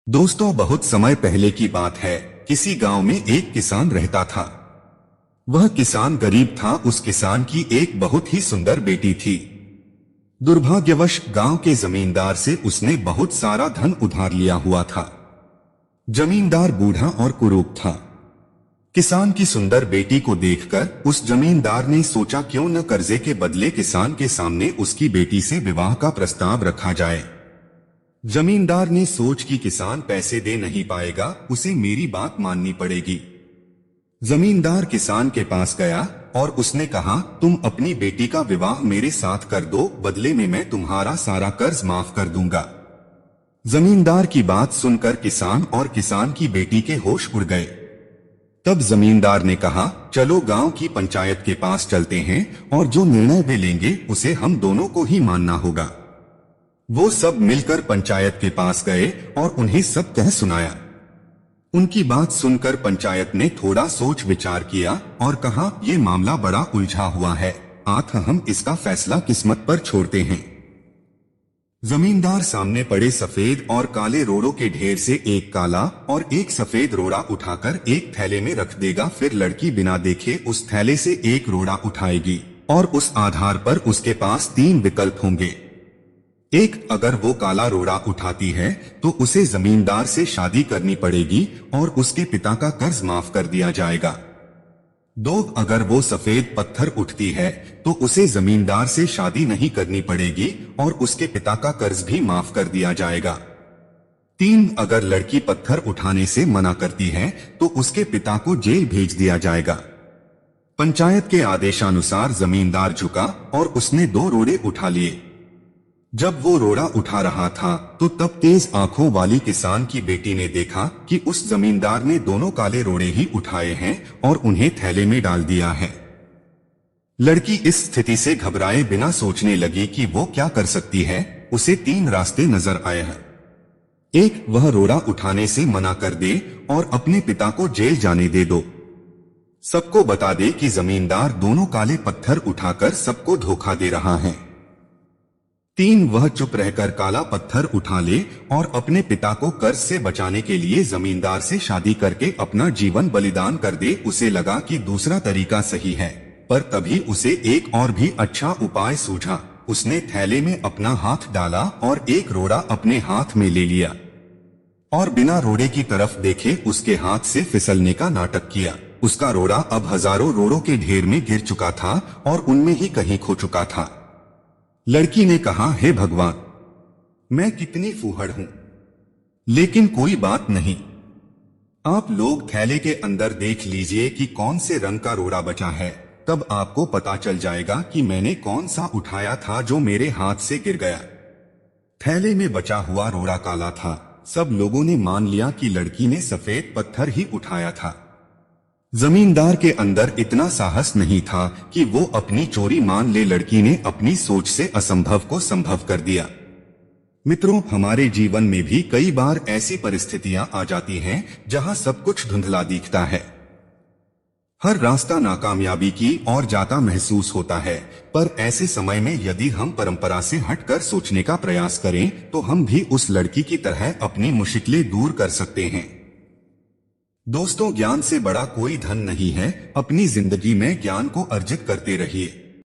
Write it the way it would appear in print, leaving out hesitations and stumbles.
दोस्तों, बहुत समय पहले की बात है। किसी गांव में एक किसान रहता था। वह किसान गरीब था। उस किसान की एक बहुत ही सुंदर बेटी थी। दुर्भाग्यवश गांव के जमींदार से उसने बहुत सारा धन उधार लिया हुआ था। जमींदार बूढ़ा और कुरूप था। किसान की सुंदर बेटी को देखकर उस जमींदार ने सोचा, क्यों न कर्जे के बदले किसान के सामने उसकी बेटी से विवाह का प्रस्ताव रखा जाए। जमींदार ने सोच कि किसान पैसे दे नहीं पाएगा, उसे मेरी बात माननी पड़ेगी। जमींदार किसान के पास गया और उसने कहा, तुम अपनी बेटी का विवाह मेरे साथ कर दो, बदले में मैं तुम्हारा सारा कर्ज माफ कर दूंगा। जमींदार की बात सुनकर किसान और किसान की बेटी के होश उड़ गए। तब जमींदार ने कहा, चलो गांव की पंचायत के पास चलते हैं और जो निर्णय वे लेंगे उसे हम दोनों को ही मानना होगा। वो सब मिलकर पंचायत के पास गए और उन्हें सब कह सुनाया। उनकी बात सुनकर पंचायत ने थोड़ा सोच विचार किया और कहा, ये मामला बड़ा उलझा हुआ है, हम इसका फैसला किस्मत पर छोड़ते हैं। जमींदार सामने पड़े सफेद और काले रोड़ों के ढेर से एक काला और एक सफेद रोड़ा उठाकर एक थैले में रख देगा। फिर लड़की बिना देखे उस थैले से एक रोड़ा उठाएगी और उस आधार पर उसके पास 3 विकल्प होंगे। एक, अगर वो काला रोड़ा उठाती है तो उसे जमींदार से शादी करनी पड़ेगी और उसके पिता का कर्ज माफ कर दिया जाएगा। 2, अगर वो सफेद पत्थर उठती है तो उसे जमींदार से शादी नहीं करनी पड़ेगी और उसके पिता का कर्ज भी माफ कर दिया जाएगा। 3, अगर लड़की पत्थर उठाने से मना करती है तो उसके पिता को जेल भेज दिया जाएगा। पंचायत के आदेशानुसार जमींदार झुका और उसने 2 रोड़े उठा लिए। जब वो रोड़ा उठा रहा था तो तब तेज आंखों वाली किसान की बेटी ने देखा कि उस जमींदार ने दोनों काले रोड़े ही उठाए हैं और उन्हें थैले में डाल दिया है। लड़की इस स्थिति से घबराए बिना सोचने लगी कि वो क्या कर सकती है। उसे 3 रास्ते नजर आए हैं। 1, वह रोड़ा उठाने से मना कर दे और अपने पिता को जेल जाने दे दो। सबको बता दे कि जमींदार दोनों काले पत्थर उठाकर सबको धोखा दे रहा है। 3, वह चुप रहकर काला पत्थर उठा ले और अपने पिता को कर्ज से बचाने के लिए जमींदार से शादी करके अपना जीवन बलिदान कर दे। उसे लगा कि दूसरा तरीका सही है, पर तभी उसे एक और भी अच्छा उपाय सूझा। उसने थैले में अपना हाथ डाला और एक रोड़ा अपने हाथ में ले लिया और बिना रोड़े की तरफ देखे उसके हाथ से फिसलने का नाटक किया। उसका रोड़ा अब हजारों रोड़ों के ढेर में गिर चुका था और उनमें ही कहीं खो चुका था। लड़की ने कहा, हे भगवान, मैं कितनी फूहड़ हूं, लेकिन कोई बात नहीं। आप लोग थैले के अंदर देख लीजिए कि कौन से रंग का रोड़ा बचा है, तब आपको पता चल जाएगा कि मैंने कौन सा उठाया था जो मेरे हाथ से गिर गया। थैले में बचा हुआ रोड़ा काला था। सब लोगों ने मान लिया कि लड़की ने सफेद पत्थर ही उठाया था। जमींदार के अंदर इतना साहस नहीं था कि वो अपनी चोरी मान ले। लड़की ने अपनी सोच से असंभव को संभव कर दिया। मित्रों, हमारे जीवन में भी कई बार ऐसी परिस्थितियां आ जाती हैं जहां सब कुछ धुंधला दिखता है। हर रास्ता नाकामयाबी की ओर जाता महसूस होता है, पर ऐसे समय में यदि हम परंपरा से हटकर सोचने का प्रयास करें तो हम भी उस लड़की की तरह अपनी मुश्किलें दूर कर सकते हैं। दोस्तों, ज्ञान से बड़ा कोई धन नहीं है। अपनी जिंदगी में ज्ञान को अर्जित करते रहिए।